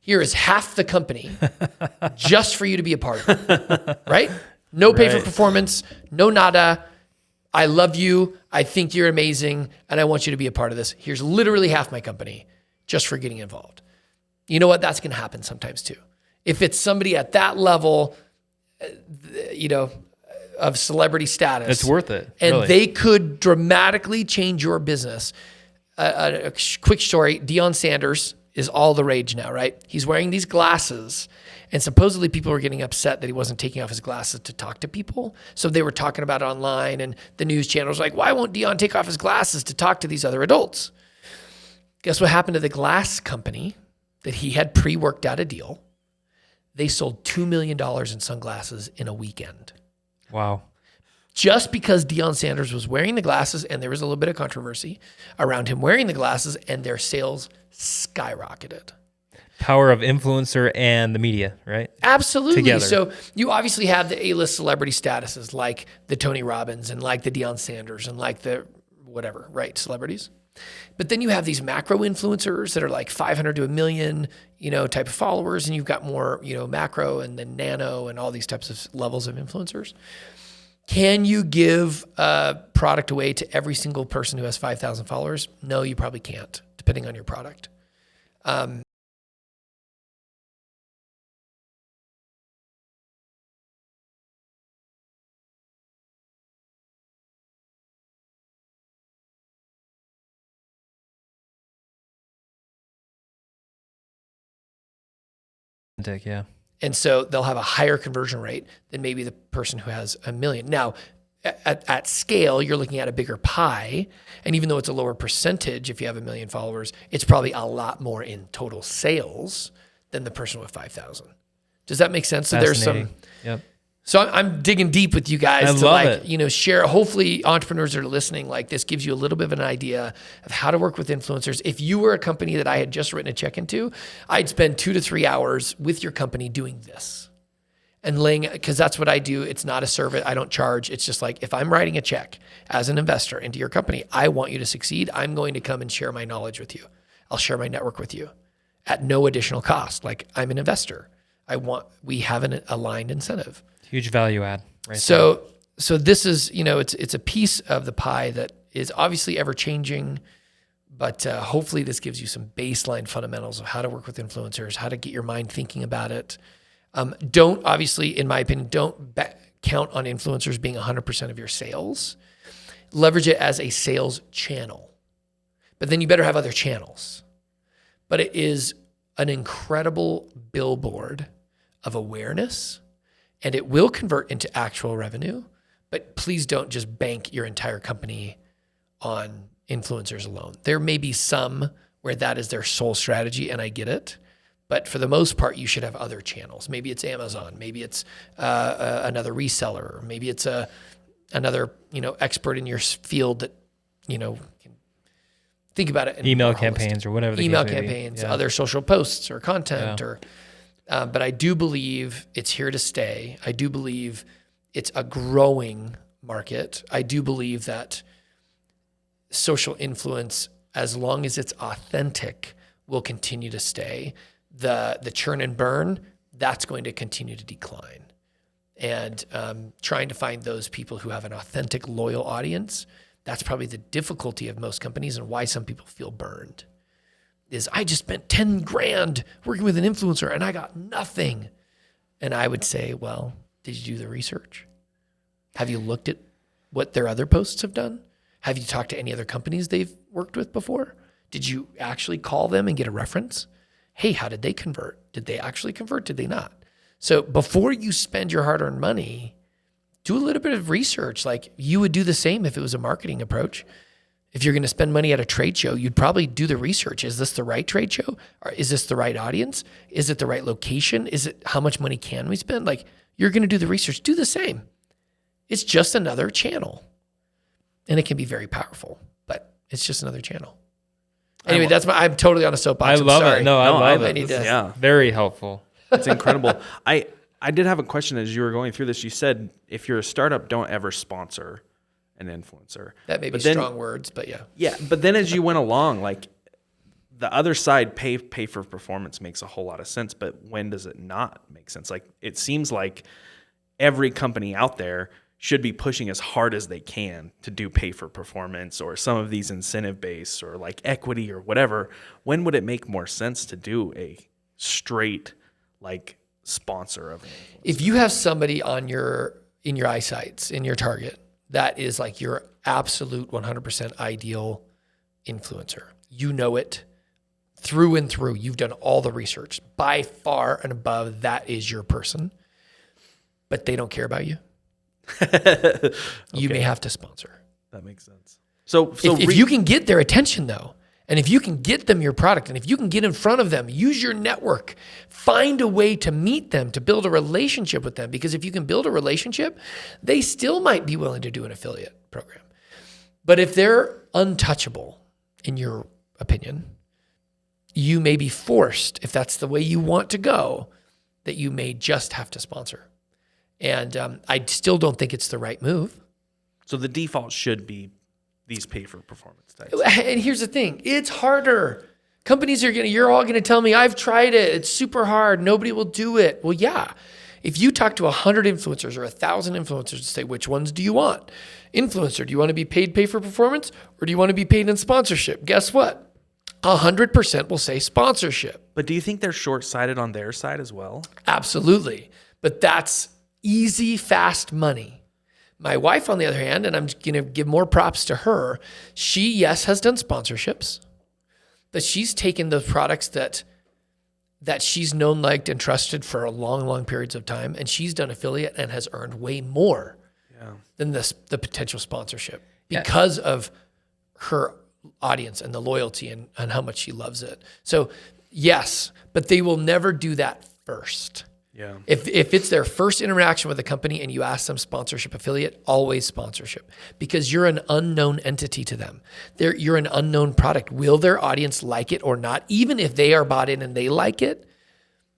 Here is half the company just for you to be a part of it, right? No pay for performance, no nada. I love you. I think you're amazing. And I want you to be a part of this. Here's literally half my company just for getting involved. You know what? That's going to happen sometimes too. If it's somebody at that level, of celebrity status. It's worth it. And really. They could dramatically change your business. A quick story, Deion Sanders is all the rage now, right? He's wearing these glasses, and supposedly people were getting upset that he wasn't taking off his glasses to talk to people. So they were talking about it online, and the news channels were like, why won't Deion take off his glasses to talk to these other adults? Guess what happened to the glass company that he had pre-worked out a deal? They sold $2 million in sunglasses in a weekend. Wow. Just because Deion Sanders was wearing the glasses, and there was a little bit of controversy around him wearing the glasses, and their sales skyrocketed. Power of influencer and the media, right? Absolutely. Together. So you obviously have the A-list celebrity statuses like the Tony Robbins and like the Deion Sanders and like the whatever, right, celebrities. But then you have these macro influencers that are like 500 to a million, type of followers, and you've got more, macro and then nano and all these types of levels of influencers. Can you give a product away to every single person who has 5,000 followers? No, you probably can't, depending on your product. Yeah. And so they'll have a higher conversion rate than maybe the person who has 1 million. Now, at scale, you're looking at a bigger pie. And even though it's a lower percentage, if you have 1 million followers, it's probably a lot more in total sales than the person with 5,000. Does that make sense? So there's some. Yep. So I'm digging deep with you guys to love it. Share. Hopefully entrepreneurs that are listening, like this gives you a little bit of an idea of how to work with influencers. If you were a company that I had just written a check into, I'd spend 2 to 3 hours with your company doing this and because that's what I do. It's not a service. I don't charge. It's just like, if I'm writing a check as an investor into your company, I want you to succeed. I'm going to come and share my knowledge with you. I'll share my network with you at no additional cost. Like, I'm an investor. We have an aligned incentive. Huge value add, right? So this is, it's a piece of the pie that is obviously ever changing, but hopefully this gives you some baseline fundamentals of how to work with influencers, how to get your mind thinking about it. Don't, obviously, in my opinion, count on influencers being 100% of your sales. Leverage it as a sales channel, but then you better have other channels. But it is an incredible billboard of awareness, and it will convert into actual revenue, but please don't just bank your entire company on influencers alone. There may be some where that is their sole strategy, and I get it, but for the most part, you should have other channels. Maybe it's Amazon, maybe it's another reseller, maybe it's another expert in your field that can think about it. Email campaigns or whatever. Email campaigns, other social posts or content but I do believe it's here to stay. I do believe it's a growing market. I do believe that social influence, as long as it's authentic, will continue to stay. The churn and burn, that's going to continue to decline. And trying to find those people who have an authentic, loyal audience, that's probably the difficulty of most companies and why some people feel burned. Is I just spent 10 grand working with an influencer and I got nothing. And I would say, well, did you do the research? Have you looked at what their other posts have done? Have you talked to any other companies they've worked with before? Did you actually call them and get a reference? Hey, how did they convert? Did they actually convert? Did they not? So before you spend your hard-earned money, do a little bit of research. Like, you would do the same if it was a marketing approach. If you're going to spend money at a trade show, you'd probably do the research. Is this the right trade show? Or is this the right audience? Is it the right location? Is it how much money can we spend? Like, you're going to do the research. Do the same. It's just another channel. And it can be very powerful, but it's just another channel. Anyway, I'm totally on a soapbox. I love sorry. it. No, I love I it. need This to- is Yeah. very helpful. It's incredible. I did have a question as you were going through this. You said if you're a startup, don't ever sponsor an influencer. That may be But then- strong words, but yeah. Yeah, but then as you went along, like the other side, pay for performance makes a whole lot of sense. But when does it not make sense? Like it seems like every company out there should be pushing as hard as they can to do pay for performance or some of these incentive based or like equity or whatever. When would it make more sense to do a straight like sponsor of an influencer? If you have somebody in your eyesights, in your target, that is like your absolute 100% ideal influencer. You know it through and through. You've done all the research. By far and above, that is your person. But they don't care about you. You may have to sponsor. That makes sense. So If you can get their attention though, and if you can get them your product, and if you can get in front of them, use your network, find a way to meet them, to build a relationship with them. Because if you can build a relationship, they still might be willing to do an affiliate program. But if they're untouchable, in your opinion, you may be forced, if that's the way you want to go, that you may just have to sponsor. And I still don't think it's the right move. So the default should be these pay for performance types. And here's the thing, it's harder. Companies you're all gonna tell me, I've tried it, it's super hard, nobody will do it. Well, yeah. If you talk to 100 influencers or 1,000 influencers and say, which ones do you want? Influencer, do you want to be paid pay for performance or do you want to be paid in sponsorship? Guess what? 100% will say sponsorship. But do you think they're short-sighted on their side as well? Absolutely. But that's easy, fast money. My wife, on the other hand, and I'm going to give more props to her, she, yes, has done sponsorships, but she's taken those products that she's known, liked, and trusted for a long, long periods of time, and she's done affiliate and has earned way more than the potential sponsorship because of her audience and the loyalty and how much she loves it. So yes, but they will never do that first. Yeah. If it's their first interaction with a company and you ask them sponsorship affiliate, always sponsorship, because you're an unknown entity to them. You're an unknown product. Will their audience like it or not? Even if they are bought in and they like it,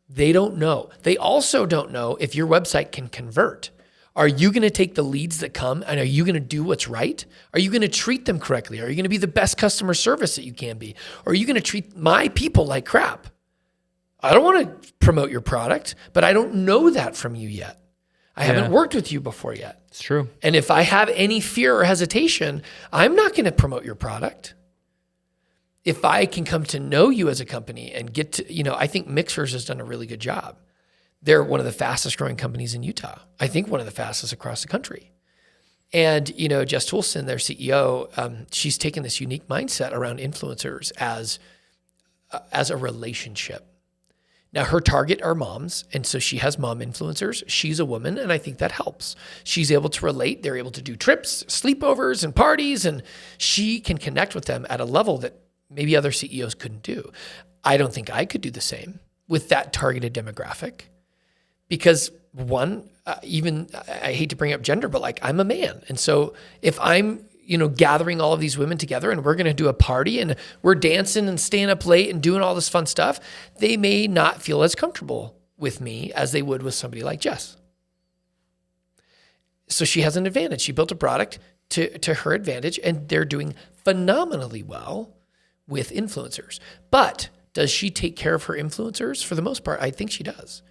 they don't know. They also don't know if your website can convert. Are you going to take the leads that come and are you going to do what's right? Are you going to treat them correctly? Are you going to be the best customer service that you can be? Or are you going to treat my people like crap? I don't want to promote your product, but I don't know that from you yet. I haven't worked with you before yet. It's true. And if I have any fear or hesitation, I'm not going to promote your product. If I can come to know you as a company and get to, I think Mixers has done a really good job. They're one of the fastest growing companies in Utah. I think one of the fastest across the country. And, Jess Toulson, their CEO, she's taken this unique mindset around influencers as a relationship. Now, her target are moms, and so she has mom influencers. She's a woman, and I think that helps. She's able to relate. They're able to do trips, sleepovers, and parties, and she can connect with them at a level that maybe other CEOs couldn't do. I don't think I could do the same with that targeted demographic because, one, I hate to bring up gender, but I'm a man. And so if I'm gathering all of these women together and we're going to do a party and we're dancing and staying up late and doing all this fun stuff, they may not feel as comfortable with me as they would with somebody like Jess. So she has an advantage. She built a product to her advantage and they're doing phenomenally well with influencers. But does she take care of her influencers? For the most part, I think she does.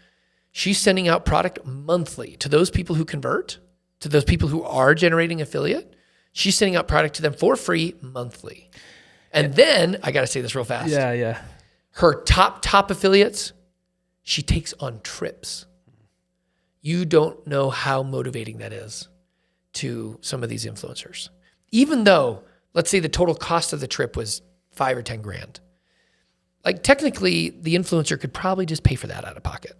She's sending out product monthly to those people who convert, to those people who are generating affiliate. She's sending out product to them for free monthly. And then, I got to say this real fast. Yeah. Her top affiliates, she takes on trips. You don't know how motivating that is to some of these influencers. Even though, let's say the total cost of the trip was $5 or $10 grand. Technically, the influencer could probably just pay for that out of pocket.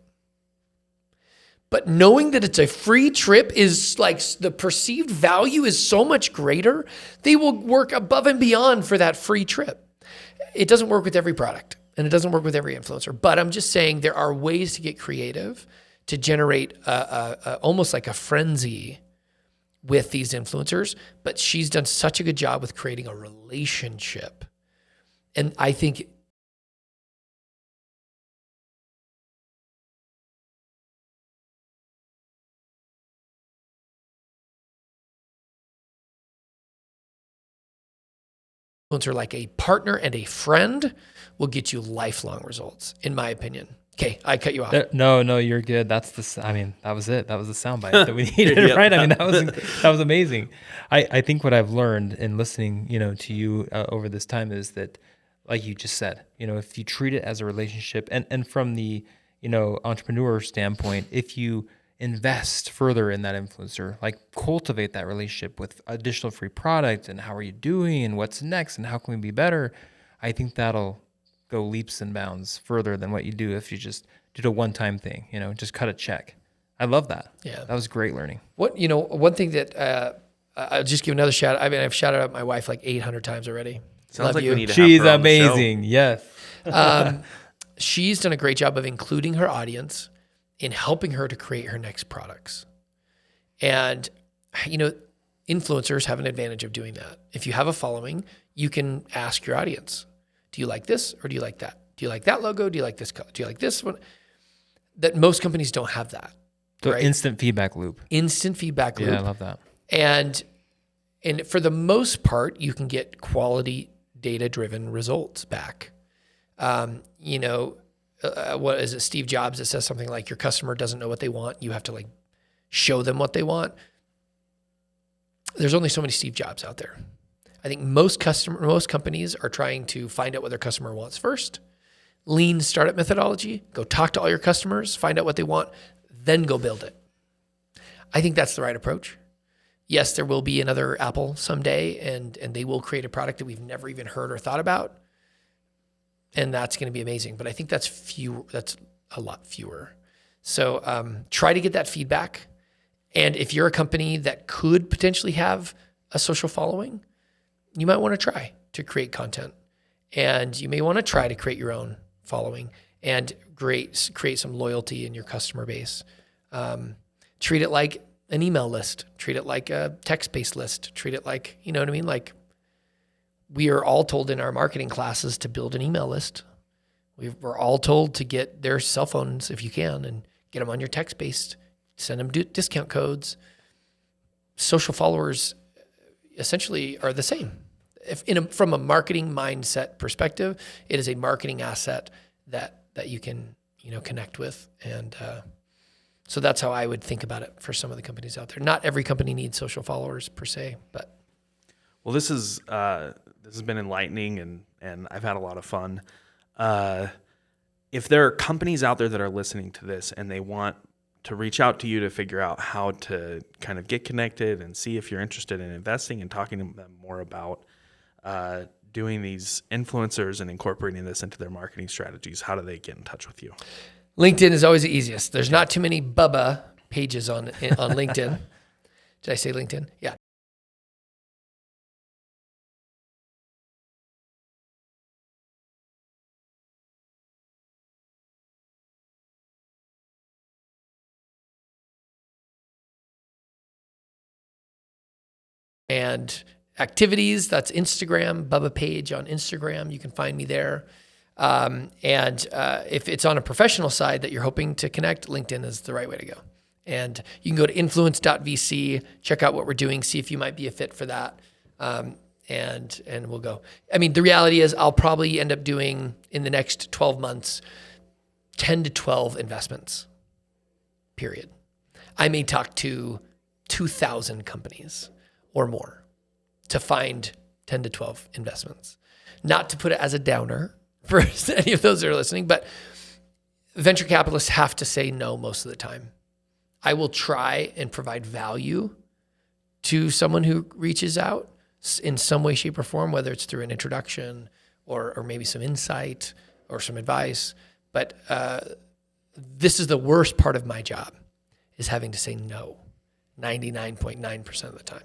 But knowing that it's a free trip is the perceived value is so much greater, they will work above and beyond for that free trip. It doesn't work with every product and it doesn't work with every influencer, but I'm just saying there are ways to get creative to generate almost like a frenzy with these influencers, but she's done such a good job with creating a relationship. And I think influencer like a partner and a friend will get you lifelong results, in my opinion. Okay, I cut you off. No, you're good. That was it. That was the soundbite that we needed, right? I mean, that was amazing. I think what I've learned in listening, to you over this time is that, like you just said, if you treat it as a relationship, and from the entrepreneur standpoint, if you invest further in that influencer, like cultivate that relationship with additional free product and how are you doing and what's next and how can we be better, I think that'll go leaps and bounds further than what you do if you just did a one-time thing, just cut a check. I love that. Yeah. That was great learning. One thing that I'll just give another shout out. I mean, I've shouted out my wife like 800 times already. Sounds Love like you. we need to She's have her on the show. amazing. Yes. She's done a great job of including her audience in helping her to create her next products. And, influencers have an advantage of doing that. If you have a following, you can ask your audience, do you like this or do you like that? Do you like that logo? Do you like this color? Do you like this one? That most companies don't have that. So right? instant feedback loop. Instant feedback loop. Yeah, I love that. And for the most part, you can get quality data-driven results back. What is it? Steve Jobs that says something like, your customer doesn't know what they want. You have to show them what they want. There's only so many Steve Jobs out there. I think most companies are trying to find out what their customer wants first. Lean startup methodology, go talk to all your customers, find out what they want, then go build it. I think that's the right approach. Yes, there will be another Apple someday, and they will create a product that we've never even heard or thought about. And that's going to be amazing. But I think that's a lot fewer. So try to get that feedback. And if you're a company that could potentially have a social following, you might want to try to create content. And you may want to try to create your own following and create some loyalty in your customer base. Treat it like an email list. Treat it like a text-based list. Treat it like, you know what I mean? Like, we are all told in our marketing classes to build an email list. We're all told to get their cell phones if you can and get them on your text-based, send them discount codes. Social followers essentially are the same. From a marketing mindset perspective, it is a marketing asset that you can connect with. And so that's how I would think about it for some of the companies out there. Not every company needs social followers per se, but. Well, this has been enlightening, and I've had a lot of fun. If there are companies out there that are listening to this and they want to reach out to you to figure out how to kind of get connected and see if you're interested in investing and talking to them more about doing these influencers and incorporating this into their marketing strategies, how do they get in touch with you? LinkedIn is always the easiest. There's not too many Bubba pages on LinkedIn. Did I say LinkedIn? Yeah. And activities, that's Instagram, Bubba Page on Instagram. You can find me there. And if it's on a professional side that you're hoping to connect, LinkedIn is the right way to go. And you can go to Influence.VC, check out what we're doing, see if you might be a fit for that. And we'll go. I mean, the reality is I'll probably end up doing in the next 12 months, 10 to 12 investments, period. I may talk to 2,000 companies or more to find 10 to 12 investments. Not to put it as a downer for any of those that are listening, but venture capitalists have to say no most of the time. I will try and provide value to someone who reaches out in some way, shape, or form, whether it's through an introduction or maybe some insight or some advice. But this is the worst part of my job, is having to say no 99.9% of the time.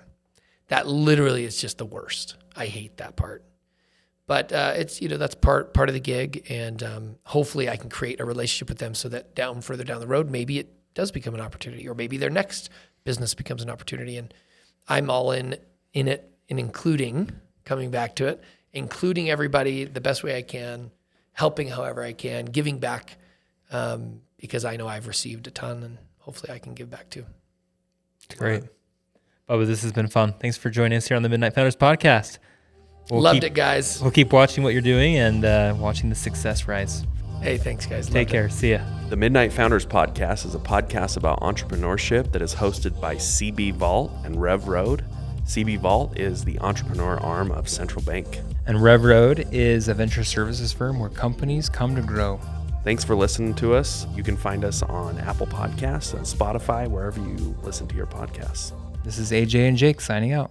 That literally is just the worst. I hate that part. But it's that's part of the gig, and hopefully I can create a relationship with them so that further down the road, maybe it does become an opportunity, or maybe their next business becomes an opportunity. And I'm all in it, and including, coming back to it, including everybody the best way I can, helping however I can, giving back because I know I've received a ton and hopefully I can give back too. Great. Bubba, this has been fun. Thanks for joining us here on the Midnight Founders podcast. Loved it, guys. We'll keep watching what you're doing and watching the success rise. Hey, thanks, guys. Take care. See ya. The Midnight Founders podcast is a podcast about entrepreneurship that is hosted by CB Vault and Rev Road. CB Vault is the entrepreneur arm of Central Bank. And Rev Road is a venture services firm where companies come to grow. Thanks for listening to us. You can find us on Apple Podcasts and Spotify, wherever you listen to your podcasts. This is AJ and Jake signing out.